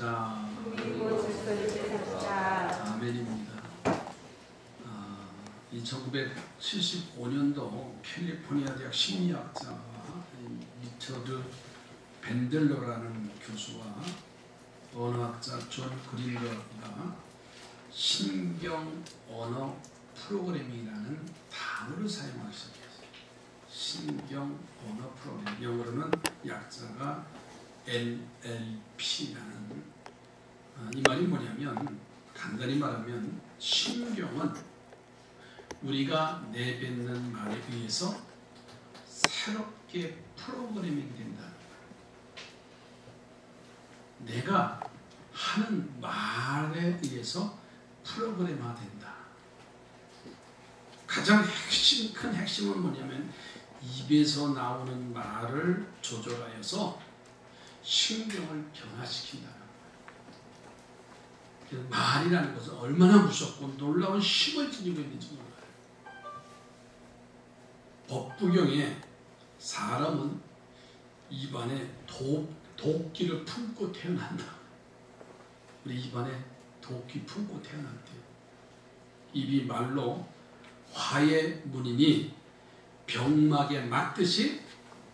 주시다. 그리고 질서를 되찾자. 아멘입니다. 1975년도 캘리포니아 대학 심리학자와 리처드 벤델러라는 교수와 언어학자 존 그린더가 신경 언어 프로그래밍이라는 단어를 사용하셨어요. 신경 언어 프로그래밍, 영어로는 약자가 NLP라는 이 말이 뭐냐면, 간단히 말하면 신경은 우리가 내뱉는 말에 의해서 새롭게 프로그래밍 된다. 내가 하는 말에 의해서 프로그래머화된다. 가장 큰 핵심은 뭐냐면 입에서 나오는 말을 조절하여서 신경을 변화시킨다. 말이라는 것은 얼마나 무섭고 놀라운 힘을 지니고 있는지 몰라요. 법부경에 사람은 입안에 도끼를 품고 태어난다. 우리 입안에 도끼 품고 태어났대요. 입이 말로 화의 문이니 병막에 맞듯이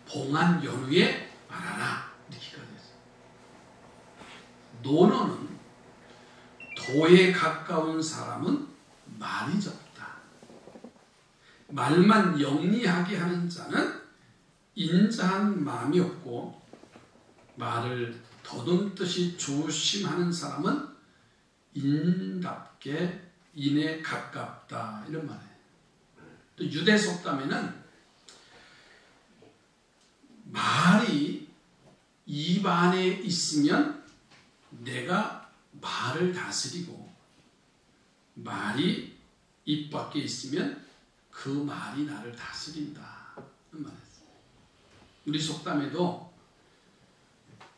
봉한 연후에 말하라. 이렇게까지 했어요. 논어는 도에 가까운 사람은 말이 적다. 말만 영리하게 하는 자는 인자한 마음이 없고, 말을 더듬듯이 조심하는 사람은 인답게 인에 가깝다. 이런 말이에요. 또 유대 속담에는 말이 입 안에 있으면 내가 말을 다스리고, 말이 입 밖에 있으면 그 말이 나를 다스린다. 이런 말이에요. 우리 속담에도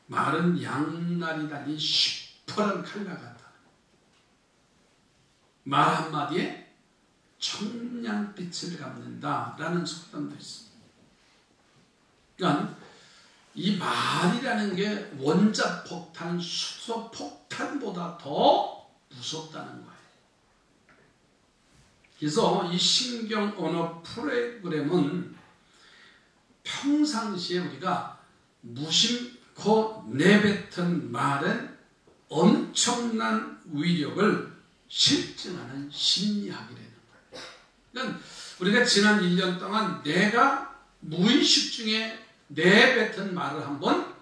말은 양날이 달린 시퍼런 칼과 같다. 말 한마디에 청량빛을 갚는다 라는 속담도 있습니다. 그러니까 이 말이라는 게 원자 폭탄, 수소 폭탄보다 더 무섭다는 거예요. 그래서 이 신경 언어 프로그램은 평상시에 우리가 무심코 내뱉은 말은 엄청난 위력을 실증하는 심리학이라는 거예요. 그러니까 우리가 지난 1년 동안 내가 무의식 중에 내뱉은 말을 한번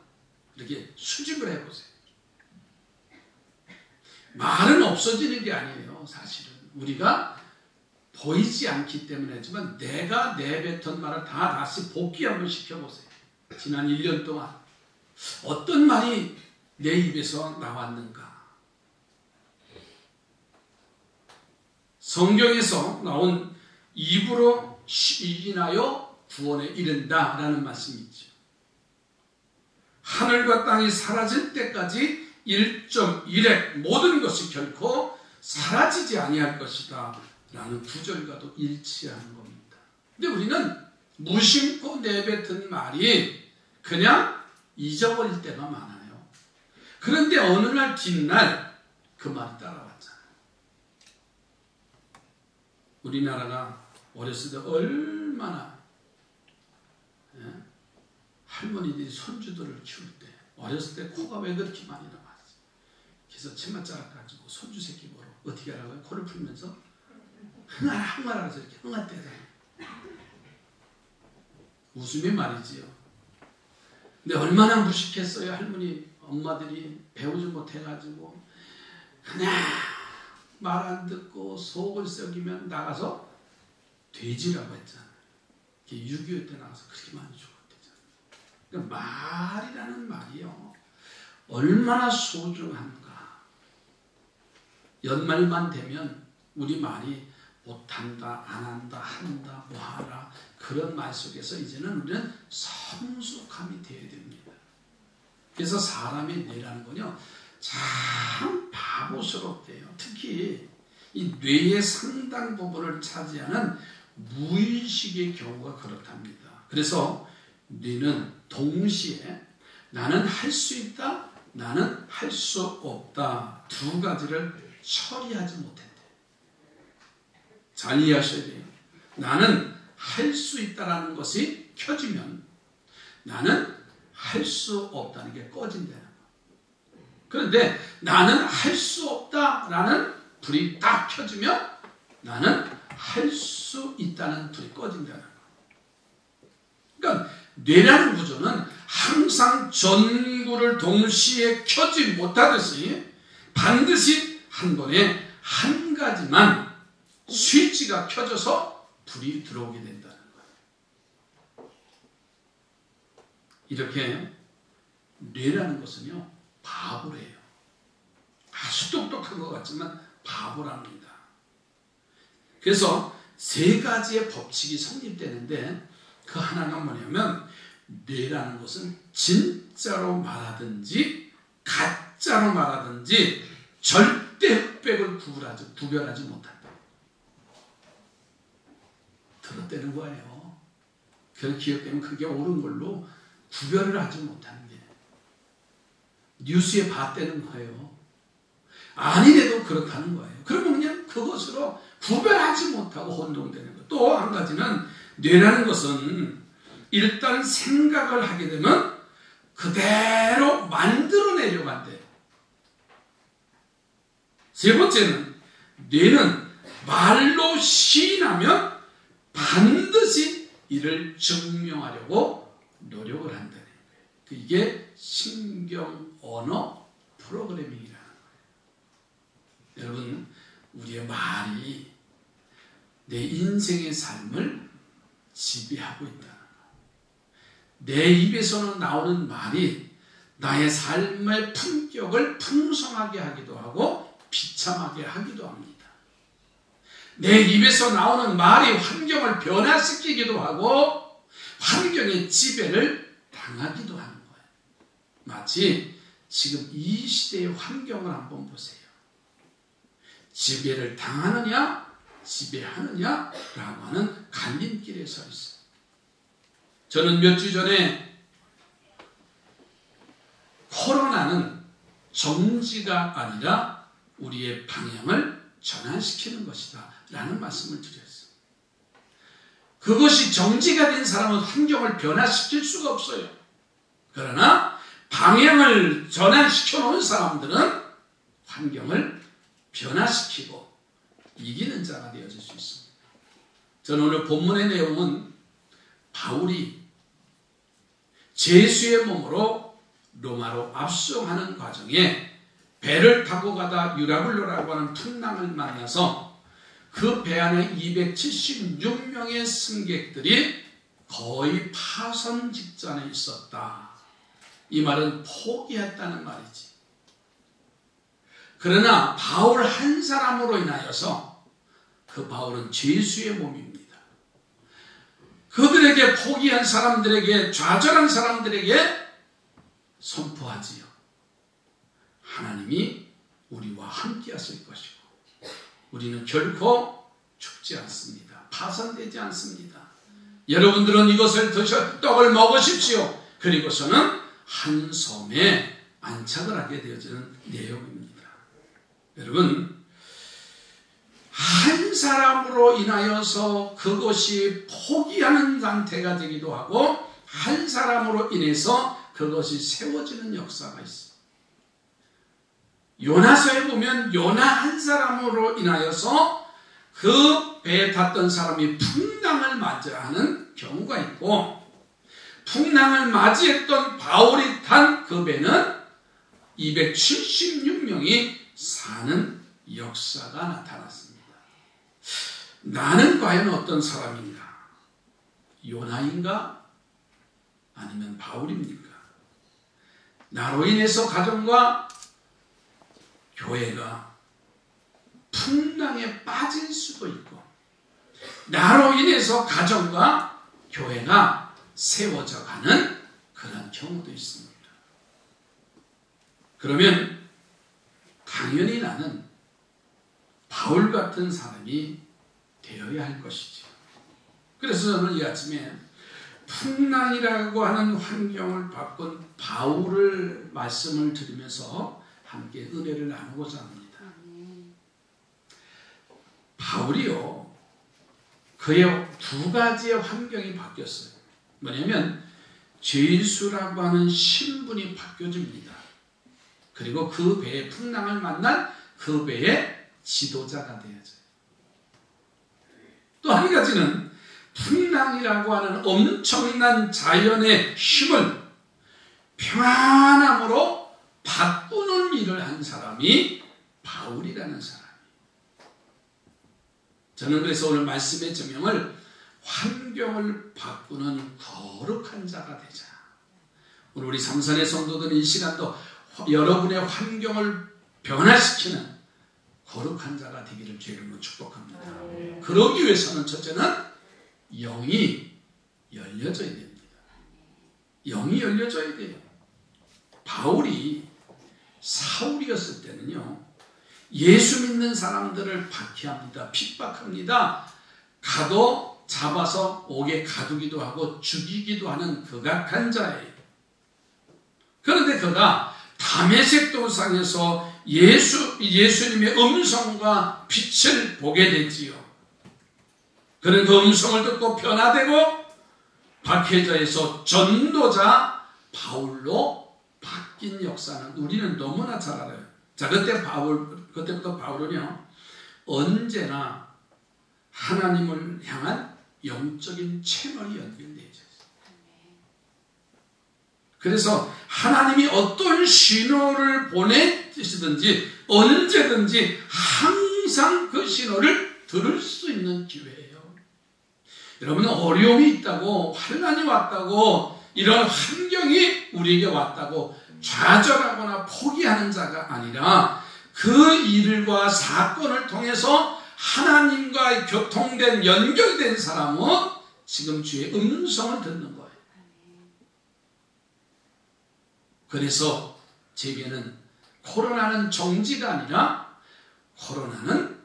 이렇게 수집을 해보세요. 말은 없어지는 게 아니에요. 사실은 우리가 보이지 않기 때문에 하지만 내가 내뱉은 말을 다시 복귀 한번 시켜보세요. 지난 1년 동안 어떤 말이 내 입에서 나왔는가. 성경에서 나온 입으로 시인하여 구원에 이른다 라는 말씀이 있죠. 하늘과 땅이 사라질 때까지 1.1획 모든 것이 결코 사라지지 아니할 것이다 라는 구절과도 일치하는 겁니다. 근데 우리는 무심코 내뱉은 말이 그냥 잊어버릴 때가 많아요. 그런데 어느 날 뒷날 그 말이 따라왔잖아요. 우리나라가 어렸을 때 얼마나 할머니들이 손주들을 키울 때 어렸을 때 코가 왜 그렇게 많이 나왔어요. 그래서 치마 짜가지고 손주 새끼 보러 어떻게 하라고요? 코를 풀면서 흥얼하면서 이렇게 흥얼대잖아요. 웃음이 말이지요. 근데 얼마나 무식했어요. 할머니 엄마들이 배우지 못해가지고 그냥 말 안 듣고 속을 썩이면 나가서 돼지라고 했잖아요. 6.25 때 나가서 그렇게 많이 죽었대잖아요. 그러니까 말이라는 말이요 얼마나 소중한가. 연말만 되면 우리 말이 못한다, 안 한다, 한다, 뭐하라 그런 말 속에서 이제는 우리는 성숙함이 되어야 됩니다. 그래서 사람의 뇌라는 건요 참 바보스럽대요. 특히 이 뇌의 상당 부분을 차지하는 무의식의 경우가 그렇답니다. 그래서 뇌는 동시에 나는 할 수 있다, 나는 할 수 없다. 두 가지를 처리하지 못했대. 잘 이해하셔야 돼요. 나는 할 수 있다라는 것이 켜지면 나는 할 수 없다는 게 꺼진다는 거예요. 그런데 나는 할 수 없다라는 불이 딱 켜지면 나는 할 수 있다는 불이 꺼진다는 거예요. 그러니까 뇌라는 구조는 항상 전구를 동시에 켜지 못하듯이 반드시 한 번에 한 가지만 스위치가 켜져서 불이 들어오게 된다는 거예요. 이렇게 뇌라는 것은요, 바보래요. 아주 똑똑한 것 같지만 바보랍니다. 그래서 세 가지의 법칙이 성립되는데 그 하나가 뭐냐면 뇌라는 것은 진짜로 말하든지 가짜로 말하든지 절대 흑백을 구별하지 못한다. 들었다는 거예요. 그런 기억되면 그게 옳은 걸로 구별을 하지 못하는 게 뉴스에 봤다는 거예요. 아니래도 그렇다는 거예요. 그러면 그냥 그것으로 구별하지 못하고 혼동되는 거. 또 한 가지는 뇌라는 것은 일단 생각을 하게 되면 그대로 만들어내려고 한대요. 세 번째는 뇌는 말로 시인하면 반드시 이를 증명하려고 노력을 한다는 거예요. 이게 신경 언어 프로그래밍이라는 거예요. 여러분, 우리의 말이 내 인생의 삶을 지배하고 있다는 거예요. 내 입에서는 나오는 말이 나의 삶의 품격을 풍성하게 하기도 하고 비참하게 하기도 합니다. 내 입에서 나오는 말이 환경을 변화시키기도 하고 환경의 지배를 당하기도 하는 거예요. 마치 지금 이 시대의 환경을 한번 보세요. 지배를 당하느냐 지배하느냐라고 하는 갈림길에 서 있어요. 저는 몇 주 전에 코로나는 정지가 아니라 우리의 방향을 전환시키는 것이다 라는 말씀을 드렸어요. 그것이 정지가 된 사람은 환경을 변화시킬 수가 없어요. 그러나 방향을 전환시켜 놓은 사람들은 환경을 변화시키고 이기는 자가 되어질 수 있습니다. 저는 오늘 본문의 내용은 바울이 제수의 몸으로 로마로 압송하는 과정에 배를 타고 가다 유라굴로라고 하는 풍랑을 만나서 그 배 안에 276명의 승객들이 거의 파손 직전에 있었다. 이 말은 포기했다는 말이지. 그러나 바울 한 사람으로 인하여서 그 바울은 제수의 몸입니다. 그들에게 포기한 사람들에게 좌절한 사람들에게 선포하지요. 하나님이 우리와 함께 하실 것이고 우리는 결코 죽지 않습니다. 파산되지 않습니다. 여러분들은 이것을 드셔 떡을 먹으십시오. 그리고서는 한 섬에 안착을 하게 되어지는 내용입니다. 여러분, 한 사람으로 인하여서 그것이 포기하는 상태가 되기도 하고 한 사람으로 인해서 그것이 세워지는 역사가 있어요. 요나서에 보면 요나 한 사람으로 인하여서 그 배에 탔던 사람이 풍랑을 맞이하는 경우가 있고 풍랑을 맞이했던 바울이 탄 그 배는 276명이 사는 역사가 나타났습니다. 나는 과연 어떤 사람인가? 요나인가? 아니면 바울입니까? 나로 인해서 가정과 교회가 풍랑에 빠질 수도 있고 나로 인해서 가정과 교회가 세워져 가는 그런 경우도 있습니다. 그러면 당연히 나는 바울 같은 사람이 되어야 할 것이죠. 그래서 저는 이 아침에 풍랑이라고 하는 환경을 바꾼 바울을 말씀을 드리면서 함께 은혜를 나누고자 합니다. 바울이요, 그의 두 가지의 환경이 바뀌었어요. 뭐냐면 죄수라고 하는 신분이 바뀌어집니다. 그리고 그 배의 풍랑을 만난 그 배의 지도자가 되어져요. 또 한 가지는 풍랑이라고 하는 엄청난 자연의 힘을 평안함으로 바꾸는 일을 한 사람이 바울이라는 사람이에요. 저는 그래서 오늘 말씀의 제명을 환경을 바꾸는 거룩한 자가 되자. 오늘 우리 삼산의 성도들은 이 시간도 여러분의 환경을 변화시키는 거룩한 자가 되기를 주의 이름으로 축복합니다. 그러기 위해서는 첫째는 영이 열려져야 됩니다. 영이 열려져야 돼요. 바울이 사울이었을 때는요, 예수 믿는 사람들을 박해합니다. 핍박합니다. 가도 잡아서 옥에 가두기도 하고 죽이기도 하는 극악한 자예요. 그런데 그가 다메섹 도상에서 예수님의 음성과 빛을 보게 되지요. 그는 그 음성을 듣고 변화되고 박해자에서 전도자 바울로 바뀐 역사는 우리는 너무나 잘 알아요. 자, 그때부터 바울은요, 언제나 하나님을 향한 영적인 채널이 연결되어 있어요. 그래서 하나님이 어떤 신호를 보내주시든지 언제든지 항상 그 신호를 들을 수 있는 기회예요. 여러분은 어려움이 있다고, 환난이 왔다고, 이런 환경이 우리에게 왔다고 좌절하거나 포기하는 자가 아니라 그 일과 사건을 통해서 하나님과 교통된, 연결된 사람은 지금 주의 음성을 듣는 거예요. 그래서 제게는 코로나는 정지가 아니라 코로나는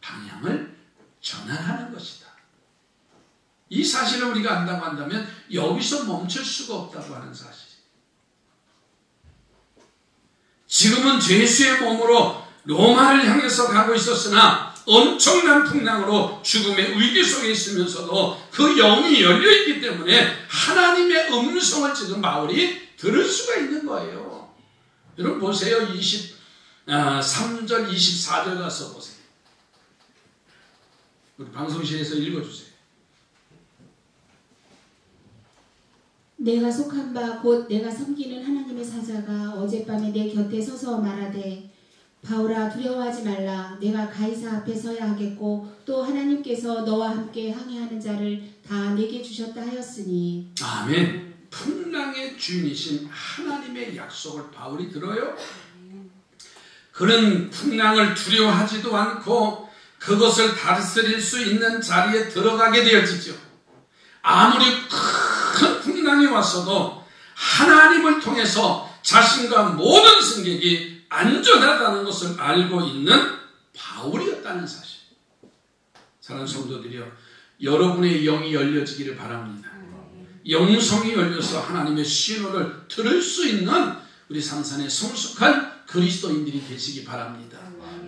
방향을 전환하는 것이다. 이 사실을 우리가 안다고 한다면 여기서 멈출 수가 없다고 하는 사실. 지금은 죄수의 몸으로 로마를 향해서 가고 있었으나 엄청난 풍랑으로 죽음의 위기 속에 있으면서도 그 영이 열려있기 때문에 하나님의 음성을 지금 바울이 들을 수가 있는 거예요. 여러분 보세요. 23절 24절 가서 보세요. 우리 방송실에서 읽어주세요. 내가 속한 바 곧 내가 섬기는 하나님의 사자가 어젯밤에 내 곁에 서서 말하되 바울아 두려워하지 말라. 내가 가이사 앞에 서야 하겠고 또 하나님께서 너와 함께 항해하는 자를 다 내게 주셨다 하였으니. 아멘. 풍랑의 주인이신 하나님의 약속을 바울이 들어요. 그는 풍랑을 두려워하지도 않고 그것을 다스릴 수 있는 자리에 들어가게 되어지죠. 아무리 큰 풍랑이 왔어도 하나님을 통해서 자신과 모든 승객이 안전하다는 것을 알고 있는 바울이었다는 사실. 사랑하는 성도들이여, 여러분의 영이 열려지기를 바랍니다. 영성이 열려서 하나님의 신호를 들을 수 있는 우리 삼산의 성숙한 그리스도인들이 되시기 바랍니다.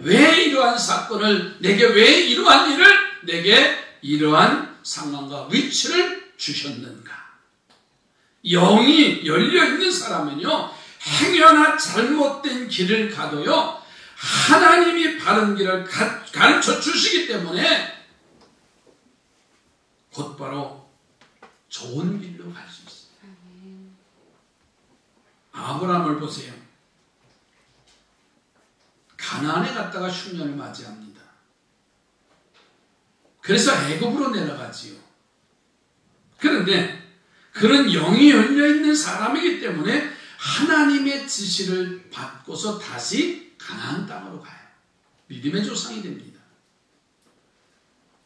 왜 이러한 사건을, 내게 왜 이러한 일을, 내게 이러한 상황과 위치를 주셨는가? 영이 열려있는 사람은요, 행여나 잘못된 길을 가도요, 하나님이 바른 길을 가르쳐 주시기 때문에 곧바로 좋은 길로 갈 수 있어요. 아브라함을 보세요. 가나안에 갔다가 흉년을 맞이합니다. 그래서 애굽으로 내려가지요. 그런데 그는 영이 열려있는 사람이기 때문에 하나님의 지시를 받고서 다시 가나안 땅으로 가요. 믿음의 조상이 됩니다.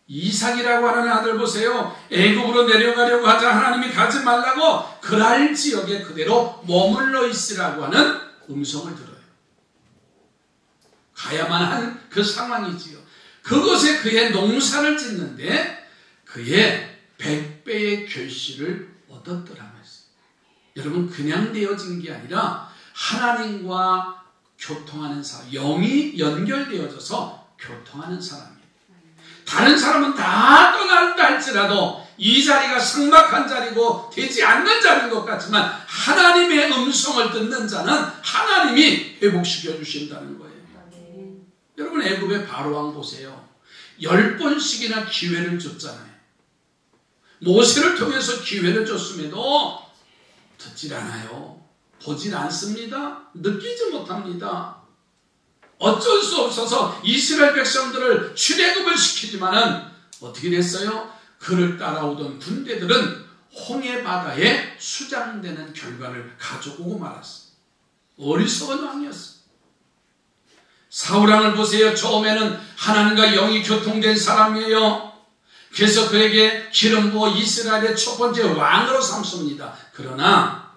이삭이라고 하는 아들 보세요. 애굽으로 내려가려고 하자 하나님이 가지 말라고 그랄 지역에 그대로 머물러 있으라고 하는 음성을 들어요. 가야만 한 그 상황이지요. 그곳에 그의 농사를 짓는데 그의 100배의 결실을 얻었더라고 했어요. 여러분, 그냥 되어진 게 아니라 하나님과 교통하는 사람, 영이 연결되어져서 교통하는 사람이에요. 다른 사람은 다 떠난다 할지라도 이 자리가 삭막한 자리고 되지 않는 자리인 것 같지만 하나님의 음성을 듣는 자는 하나님이 회복시켜 주신다는 거예요. 여러분, 애굽의 바로왕 보세요. 10번씩이나 기회를 줬잖아요. 모세를 통해서 기회를 줬음에도 듣질 않아요. 보질 않습니다. 느끼지 못합니다. 어쩔 수 없어서 이스라엘 백성들을 출애굽을 시키지만은 어떻게 됐어요? 그를 따라오던 군대들은 홍해 바다에 수장되는 결과를 가져오고 말았어요. 어리석은 왕이었어요. 사울왕을 보세요. 처음에는 하나님과 영이 교통된 사람이에요. 그래서 그에게 기름 부어 이스라엘의 첫 번째 왕으로 삼습니다. 그러나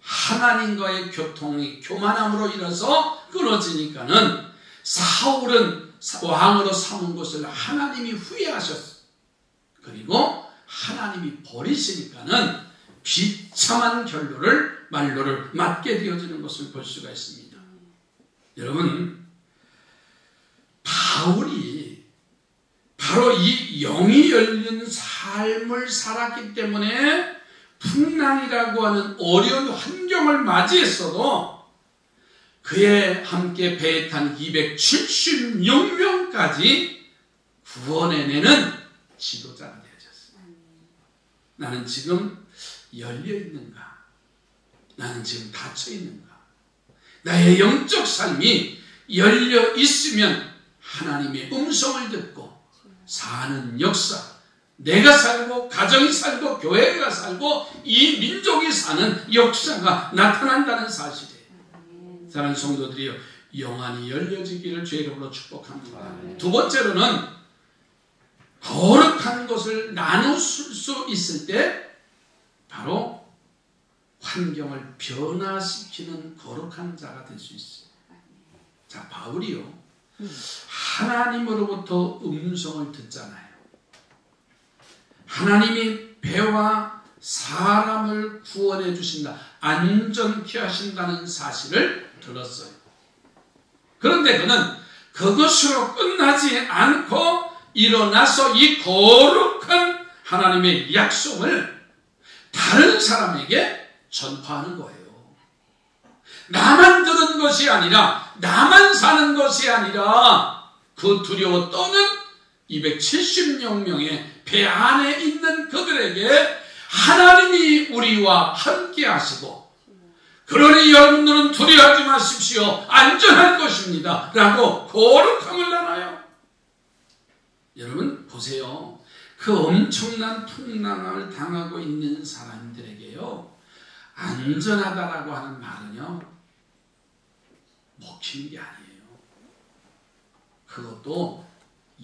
하나님과의 교통이 교만함으로 인해서 끊어지니까는 사울은 왕으로 삼은 것을 하나님이 후회하셨어요. 그리고 하나님이 버리시니까는 비참한 말로를 맞게 되어지는 것을 볼 수가 있습니다. 여러분, 바울이 바로 이 영이 열린 삶을 살았기 때문에 풍랑이라고 하는 어려운 환경을 맞이했어도 그에 함께 배에 탄 276명까지 구원해내는 지도자가 되어졌어요. 나는 지금 열려있는가? 나는 지금 닫혀있는가? 나의 영적 삶이 열려있으면 하나님의 음성을 듣고 사는 역사, 내가 살고 가정이 살고 교회가 살고 이 민족이 사는 역사가 나타난다는 사실이에요. 사랑하는 성도들이요, 영안이 열려지기를 주의 이름으로 축복합니다. 두 번째로는 거룩한 것을 나눌 수 있을 때 바로 환경을 변화시키는 거룩한 자가 될 수 있어요. 자, 바울이요, 하나님으로부터 음성을 듣잖아요. 하나님이 배와 사람을 구원해 주신다, 안전케 하신다는 사실을 들었어요. 그런데 그는 그것으로 끝나지 않고 일어나서 이 거룩한 하나님의 약속을 다른 사람에게 전파하는 거예요. 나만 들은 것이 아니라, 나만 사는 것이 아니라 그 두려워 떠는 276명의 배 안에 있는 그들에게 하나님이 우리와 함께 하시고, 그러니 여러분들은 두려워하지 마십시오. 안전할 것입니다. 라고 거룩함을 나눠요. 여러분 보세요. 그 엄청난 풍랑을 당하고 있는 사람들에게요, 안전하다라고 하는 말은요, 먹히는 게 아니에요. 그것도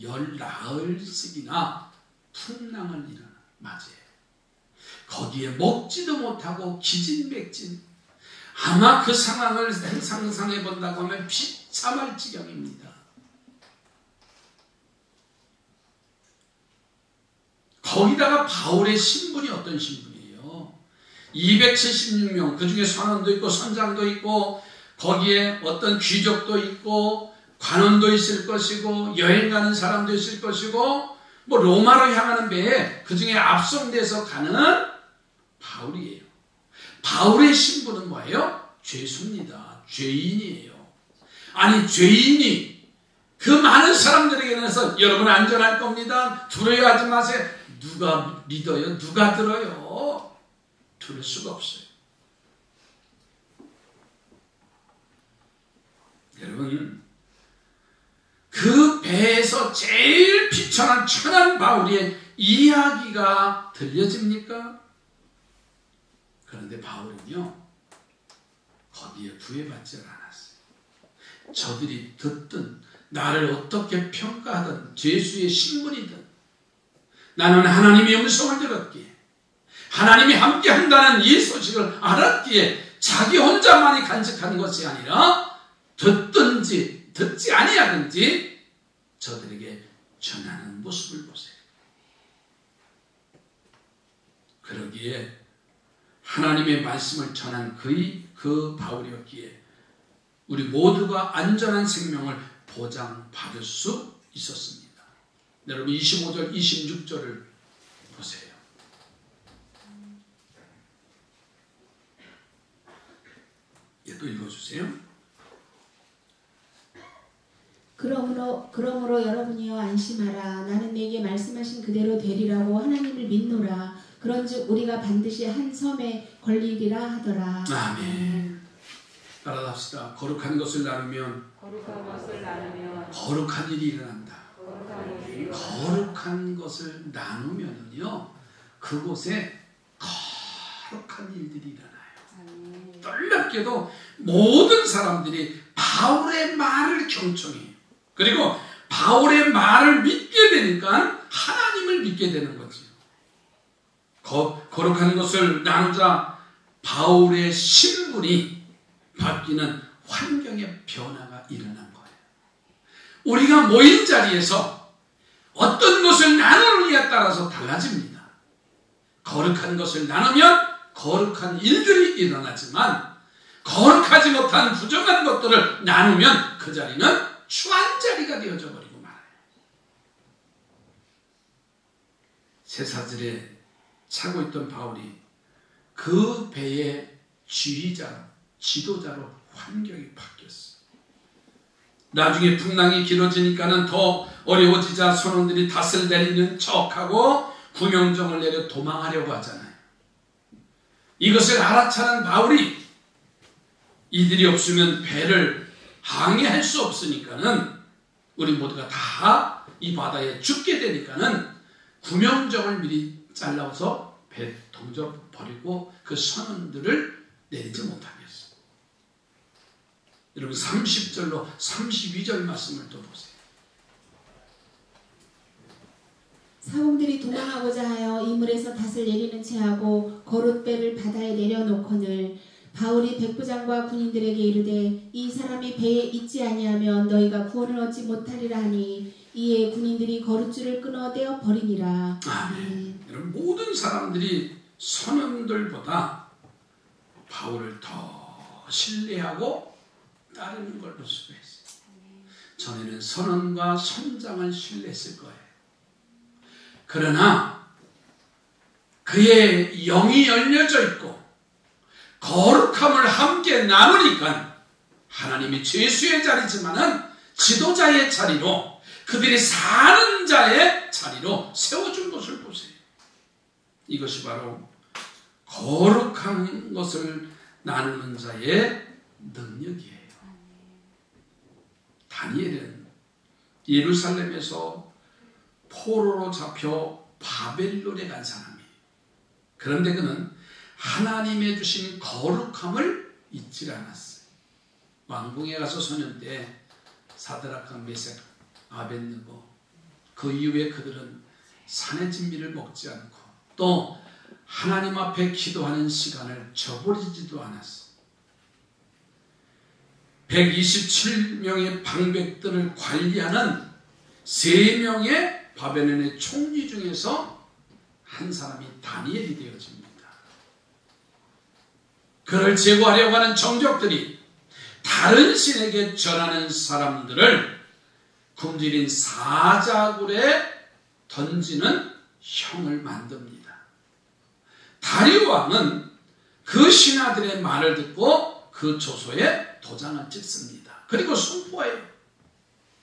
열나흘씩이나 풍랑을 맞이해요. 거기에 먹지도 못하고 기진맥진, 아마 그 상황을 상상해 본다고 하면 비참할 지경입니다. 거기다가 바울의 신분이 어떤 신분이에요? 276명, 그 중에 선원도 있고 선장도 있고 거기에 어떤 귀족도 있고 관원도 있을 것이고 여행 가는 사람도 있을 것이고 뭐 로마로 향하는 배에 그 중에 앞선돼서 가는 바울이에요. 바울의 신분은 뭐예요? 죄수입니다. 죄인이에요. 아니, 죄인이 그 많은 사람들에게서 여러분 안전할 겁니다, 두려워하지 마세요. 누가 믿어요? 누가 들어요? 들을 수가 없어요. 여러분, 그 배에서 제일 비천한 천한 바울의 이야기가 들려집니까? 그런데 바울은요, 거기에 구애받지 않았어요. 저들이 듣든 나를 어떻게 평가하든 죄수의 신분이든 나는 하나님의 음성을 들었기에, 하나님이 함께 한다는 이 소식을 알았기에 자기 혼자만이 간직하는 것이 아니라 듣든지 듣지 아니하든지 저들에게 전하는 모습을 보세요. 그러기에 때에 하나님의 말씀을 전한 그 바울이었기에 우리 모두가 안전한 생명을 보장받을 수 있었습니다. 여러분 25절 26절을 보세요. 또 읽어주세요. 그러므로 여러분이여 안심하라. 나는 내게 말씀하신 그대로 되리라고 하나님을 믿노라. 그런즉 우리가 반드시 한 섬에 걸리리라 하더라. 아멘. 따라합시다. 거룩한 것을 나누면 거룩한 일이 일어난다. 거룩한 것을 나누면요 그곳에 거룩한 일들이 일어나요. 놀랍게도 모든 사람들이 바울의 말을 경청해요. 그리고 바울의 말을 믿게 되니까 하나님을 믿게 되는 거죠. 거룩한 것을 나누자 바울의 신분이 바뀌는 환경의 변화가 일어난 거예요. 우리가 모인 자리에서 어떤 것을 나누느냐에 따라서 달라집니다. 거룩한 것을 나누면 거룩한 일들이 일어나지만 거룩하지 못한 부정한 것들을 나누면 그 자리는 추한 자리가 되어져 버리고 말아요. 쇠사슬에 차고 있던 바울이 그 배의 지도자로 환경이 바뀌었어요. 나중에 풍랑이 길어지니까는 더 어려워지자 선원들이 닷을 내리는 척하고 구명정을 내려 도망하려고 하잖아요. 이것을 알아차는 바울이 이들이 없으면 배를 항해할 수 없으니까는 우리 모두가 다 이 바다에 죽게 되니까는 구명정을 미리 잘라서 배 던져버리고 그 선원들을 내리지 못하게 했어요. 여러분 30절로 32절 말씀을 또 보세요. 사공들이 도망하고자 하여 이물에서 닷을 내리는 채하고 거룻배를 바다에 내려놓거늘 바울이 백부장과 군인들에게 이르되 이 사람이 배에 있지 아니하면 너희가 구원을 얻지 못하리라 하니 이에 군인들이 거룻줄을 끊어 떼어 버리니라. 아멘. 여러분 모든 사람들이 선원들보다 바울을 더 신뢰하고 따르는 걸 볼 수가 있어요. 전에는 선원과 선장을 신뢰했을 거예요. 그러나 그의 영이 열려져 있고 거룩함을 함께 나누니까 하나님이 죄수의 자리지만은 지도자의 자리로 그들이 사는 자의 자리로 세워준 것을 보세요. 이것이 바로 거룩한 것을 나누는 자의 능력이에요. 다니엘은 예루살렘에서 포로로 잡혀 바벨론에 간 사람이에요. 그런데 그는 하나님의 주신 거룩함을 잊지 않았어요. 왕궁에 가서 소년 때 사드락과 메색, 아벳느고 그 이후에 그들은 산의 진미를 먹지 않고 또 하나님 앞에 기도하는 시간을 저버리지도 않았어요. 127명의 방백들을 관리하는 3명의 바벨론의 총리 중에서 한 사람이 다니엘이 되어집니다. 그를 제거하려고 하는 정적들이 다른 신에게 절하는 사람들을 굶주린 사자굴에 던지는 형을 만듭니다. 다리오 왕은 그 신하들의 말을 듣고 그 조서에 도장을 찍습니다. 그리고 선포해요.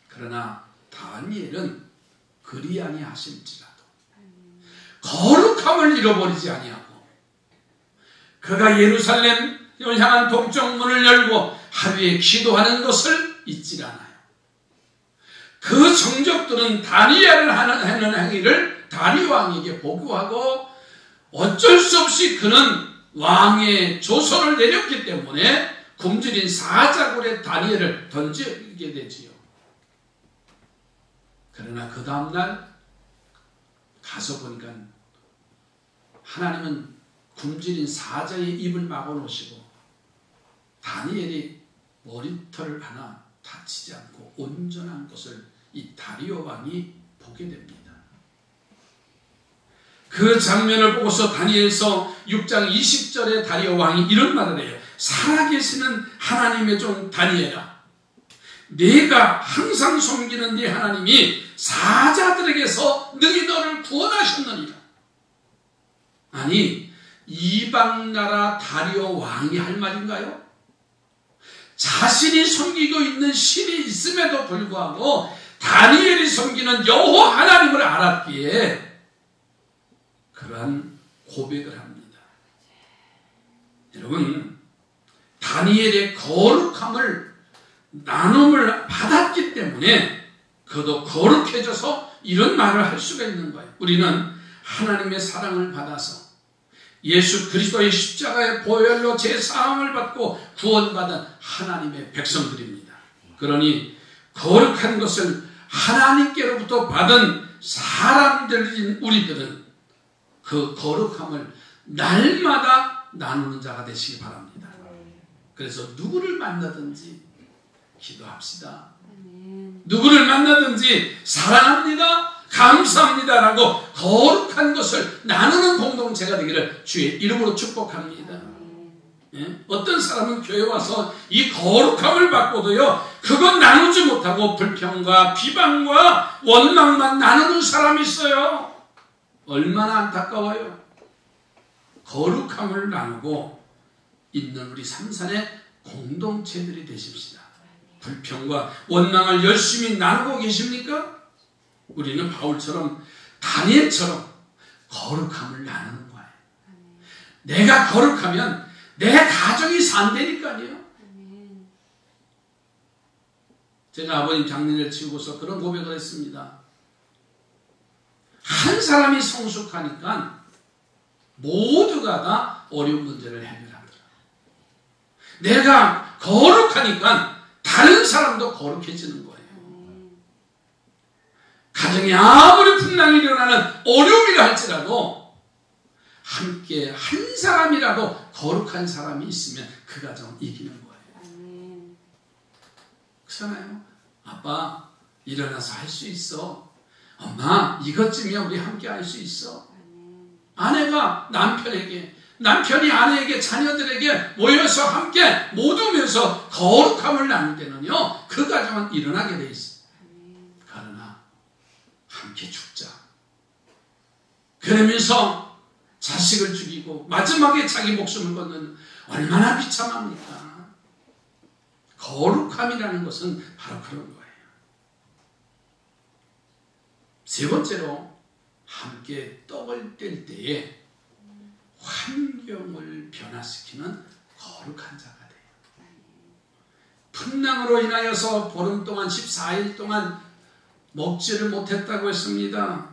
그러나 다니엘은 그리 아니하실지라도 거룩함을 잃어버리지 아니하고 그가 예루살렘을 향한 동쪽 문을 열고 하루에 기도하는 것을 잊지 않아요. 그 정적들은 다니엘을 하는 행위를 다리오 왕에게 보고하고 어쩔 수 없이 그는 왕의 조서를 내렸기 때문에 굶주린 사자굴에 다니엘을 던지게 되지요. 그러나 그 다음날 가서 보니까 하나님은 굶주린 사자의 입을 막아놓으시고 다니엘이 머리털을 하나 다치지 않고 온전한 것을 이 다리오 왕이 보게 됩니다. 그 장면을 보고서 다니엘서 6장 20절에 다리오 왕이 이런 말을 해요. 살아계시는 하나님의 종 다니엘아, 네가 항상 섬기는 네 하나님이 사자들에게서 능히 너를 구원하셨느니라. 아니, 이방나라 다리오 왕이 할 말인가요? 자신이 섬기고 있는 신이 있음에도 불구하고 다니엘이 섬기는 여호와 하나님을 알았기에 그러한 고백을 합니다. 여러분, 다니엘의 거룩함을 나눔을 받았기 때문에 그도 거룩해져서 이런 말을 할 수가 있는 거예요. 우리는 하나님의 사랑을 받아서 예수 그리스도의 십자가의 보혈로 제사함을 받고 구원받은 하나님의 백성들입니다. 그러니 거룩한 것을 하나님께로부터 받은 사람들인 우리들은 그 거룩함을 날마다 나누는 자가 되시기 바랍니다. 그래서 누구를 만나든지 기도합시다. 누구를 만나든지 사랑합니다, 감사합니다라고 거룩한 것을 나누는 공동체가 되기를 주의 이름으로 축복합니다. 예? 어떤 사람은 교회 와서 이 거룩함을 받고도요, 그건 나누지 못하고 불평과 비방과 원망만 나누는 사람이 있어요. 얼마나 안타까워요. 거룩함을 나누고 있는 우리 삼산의 공동체들이 되십시다. 불평과 원망을 열심히 나누고 계십니까? 우리는 바울처럼 다니엘처럼 거룩함을 나누는 거예요. 내가 거룩하면 내 가정이 산다니까요. 제가 아버님 장례를 치우고서 그런 고백을 했습니다. 한 사람이 성숙하니까 모두가 다 어려운 문제를 해결하더라. 내가 거룩하니까 다른 사람도 거룩해지는 거예요. 가정에 아무리 풍랑이 일어나는 어려움이라 할지라도 함께 한 사람이라도 거룩한 사람이 있으면 그 가정은 이기는 거예요. 그렇잖아요. 아빠 일어나서 할 수 있어. 엄마 이것쯤이야 우리 함께 할 수 있어. 아내가 남편에게, 남편이 아내에게, 자녀들에게 모여서 함께 모두면서 거룩함을 나눌 때는요, 그 가정은 일어나게 돼 있어요. 그러나 함께 죽자. 그러면서 자식을 죽이고 마지막에 자기 목숨을 걷는 얼마나 비참합니까? 거룩함이라는 것은 바로 그런 거예요. 세 번째로 함께 떡을 뗄 때에 환경을 변화시키는 거룩한 자가 돼요. 풍랑으로 인하여서 보름 동안 14일 동안 먹지를 못했다고 했습니다.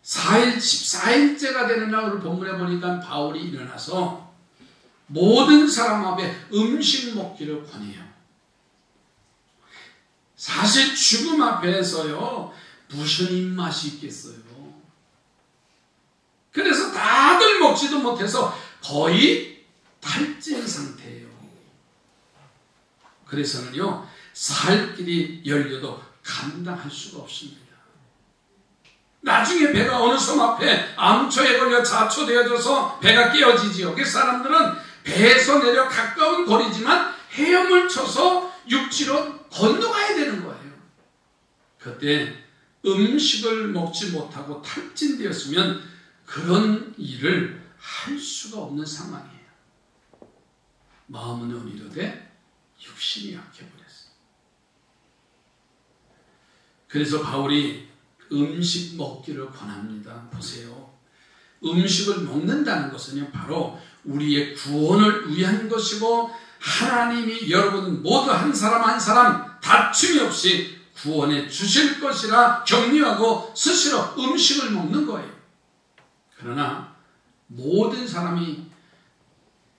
14일째가 되는 날 오늘 본문에 보니까 바울이 일어나서 모든 사람 앞에 음식 먹기를 권해요. 사실 죽음 앞에서요, 무슨 입맛이 있겠어요. 그래서 다들 먹지도 못해서 거의 탈진 상태예요. 그래서는요, 살 길이 열려도 감당할 수가 없습니다. 나중에 배가 어느 섬 앞에 암초에 걸려 자초되어져서 배가 깨어지지요. 그 사람들은 배에서 내려 가까운 거리지만 헤엄을 쳐서 육지로 건너가야 되는 거예요. 그때 음식을 먹지 못하고 탈진되었으면 그런 일을 할 수가 없는 상황이에요. 마음은 온이로되 육신이 약해버렸어요. 그래서 바울이 음식 먹기를 권합니다. 보세요. 음식을 먹는다는 것은요, 바로 우리의 구원을 위한 것이고 하나님이 여러분 모두 한 사람 한 사람 다툼이 없이 구원해 주실 것이라 격려하고 스스로 음식을 먹는 거예요. 그러나 모든 사람이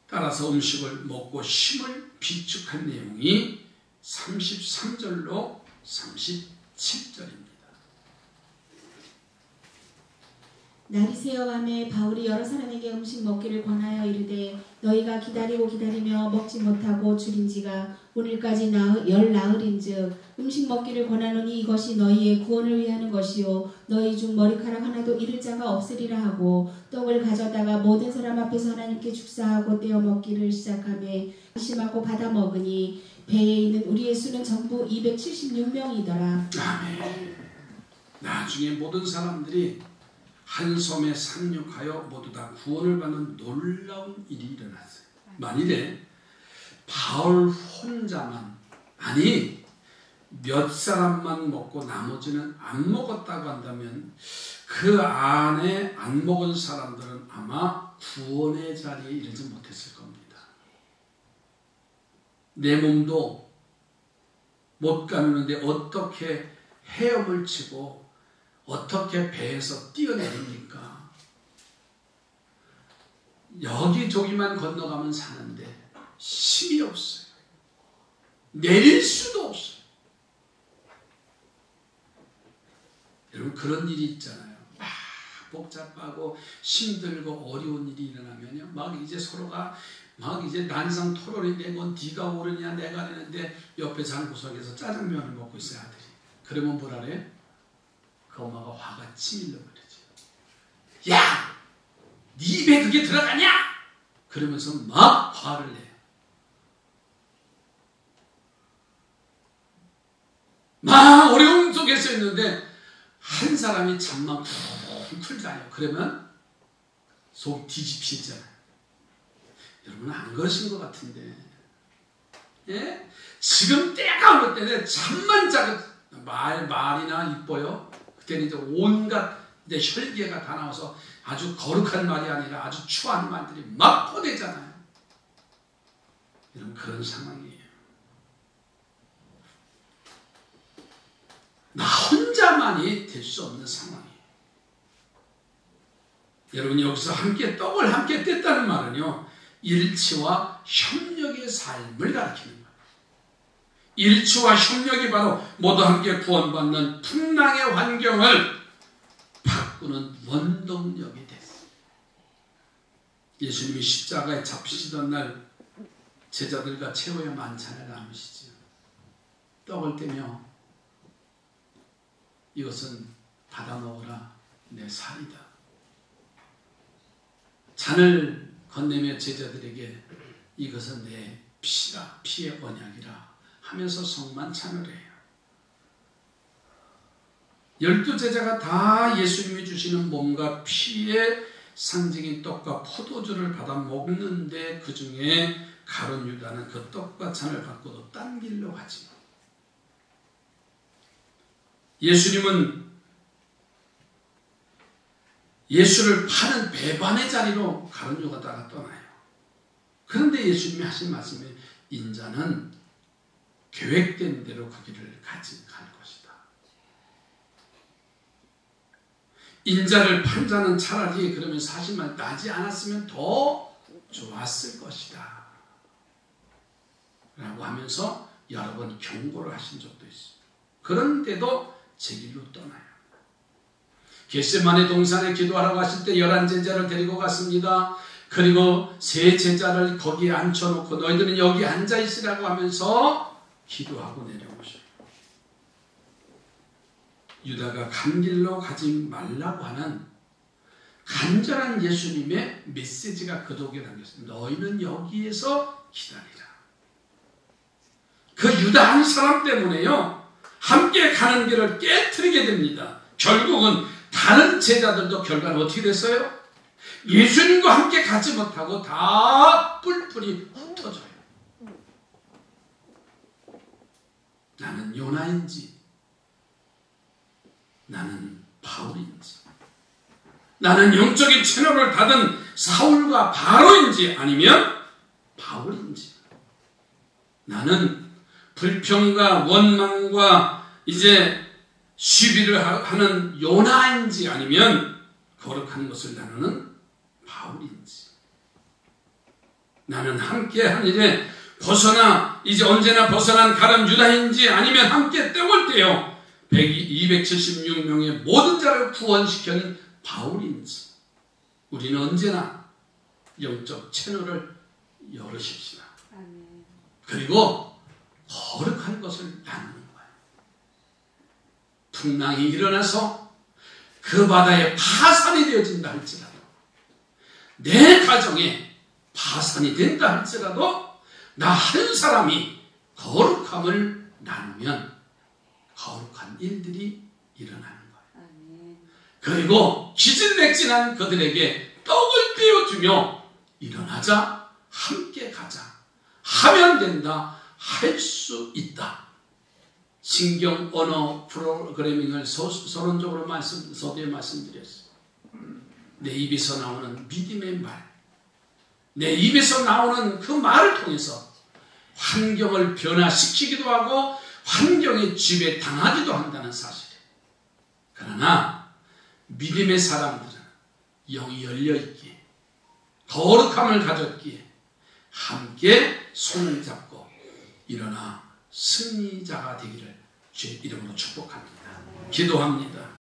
따라서 음식을 먹고 힘을 비축한 내용이 33절로 37절입니다. 날이 새어가매 바울이 여러 사람에게 음식 먹기를 권하여 이르되 너희가 기다리며 먹지 못하고 줄인 지가 오늘까지 열 나흘인즉 음식 먹기를 권하노니 이것이 너희의 구원을 위하는 것이요 너희 중 머리카락 하나도 잃을 자가 없으리라 하고 떡을 가져다가 모든 사람 앞에서 하나님께 축사하고 떼어 먹기를 시작하매 심하고 받아 먹으니 배에 있는 우리의 수는 전부 276명이더라. 아멘. 나중에 모든 사람들이 한 섬에 상륙하여 모두 다 구원을 받는 놀라운 일이 일어났어요. 만일에 바울 혼자만, 아니 몇 사람만 먹고 나머지는 안 먹었다고 한다면 그 안에 안 먹은 사람들은 아마 구원의 자리에 이르지 못했을 겁니다. 내 몸도 못 가누는데 어떻게 헤엄을 치고 어떻게 배에서 뛰어내립니까? 여기저기만 건너가면 사는데 힘이 없어요. 내릴 수도 없어요. 여러분 그런 일이 있잖아요. 막 복잡하고 힘들고 어려운 일이 일어나면요. 막 이제 서로가 막 이제 난상 토론이 되고 네가 오르냐 내가 되는데 옆에 장구석에서 짜장면을 먹고 있어요 아들이. 그러면 뭐라 그래? 그 엄마가 화가 치밀러 버리죠. 야! 네 입에 그게 들어가냐? 그러면서 막 화를 내요. 막 어려움 속에서 있는데 한 사람이 잠만 쿵쿵 자요. 그러면 속 뒤집히잖아요. 여러분 안 그러신 것 같은데, 예? 지금 때가 올 때는 잠만 자고 말이나 이뻐요. 그때는 이제 온갖 이제 혈기가 다 나와서 아주 거룩한 말이 아니라 아주 추한 말들이 막 퍼대잖아요. 여러분 그런 상황이에요. 나 혼자만이 될 수 없는 상황이에요. 여러분 여기서 함께 떡을 함께 뗐다는 말은요. 일치와 협력의 삶을 가리키는 거예요. 일치와 협력이 바로 모두 함께 구원받는 풍랑의 환경을 바꾸는 원동력이 됐어요. 예수님이 십자가에 잡히시던 날 제자들과 최후의 만찬을 나누시죠. 떡을 떼며 이것은 받아 먹으라 내 살이다. 잔을 건네며 제자들에게 이것은 내 피라 피의 언약이라 하면서 성만찬을 해요. 12제자가 다 예수님이 주시는 몸과 피의 상징인 떡과 포도주를 받아 먹는데 그 중에 가룟 유다는 그 떡과 잔을 갖고도 딴 길로 가지. 예수님은 예수를 파는 배반의 자리로 가룟 유다가 떠나요. 그런데 예수님이 하신 말씀이 인자는 계획된 대로 그 길을 갈 것이다. 인자를 판 자는 차라리 그러면 사실만 나지 않았으면 더 좋았을 것이다. 라고 하면서 여러 번 경고를 하신 적도 있어요. 그런데도 제 길로 떠나요. 겟세마네 동산에 기도하라고 하실 때 11제자를 데리고 갔습니다. 그리고 3제자를 거기에 앉혀놓고 너희들은 여기 앉아있으라고 하면서 기도하고 내려오셔요. 유다가 간 길로 가지 말라고 하는 간절한 예수님의 메시지가 그 독에 담겼습니다. 너희는 여기에서 기다리라. 그 유다 한 사람 때문에요. 함께 가는 길을 깨트리게 됩니다. 결국은 다른 제자들도 결과는 어떻게 됐어요? 예수님과 함께 가지 못하고 다 뿔뿔이 흩어져요. 나는 요나인지 나는 바울인지 나는 영적인 채널을 닫은 사울과 바로인지 아니면 바울인지 나는 불평과 원망과 이제 시비를 하는 요나인지 아니면 거룩한 것을 나누는 바울인지 나는 함께 한 일에 벗어나 이제 언제나 벗어난 가룟 유다인지 아니면 함께 떡을 떼어 276명의 모든 자를 구원시킨 바울인지 우리는 언제나 영적 채널을 열으십시다. 아멘. 그리고 거룩한 것을 나누는 거예요. 풍랑이 일어나서 그 바다에 파산이 되어진다 할지라도, 내 가정에 파산이 된다 할지라도 나 한 사람이 거룩함을 나누면 거룩한 일들이 일어나는 거예요. 아멘. 그리고 기진맥진한 그들에게 떡을 떼어주며 일어나자, 함께 가자, 하면 된다, 할 수 있다. 신경 언어 프로그래밍을 서론적으로 서두에 말씀드렸어요. 내 입에서 나오는 믿음의 말, 내 입에서 나오는 그 말을 통해서 환경을 변화시키기도 하고 환경의 지배에 당하기도 한다는 사실이에요. 그러나 믿음의 사람들은 영이 열려있기에, 거룩함을 가졌기에 함께 손을 잡고 일어나 승리자가 되기를 주의 이름으로 축복합니다. 기도합니다.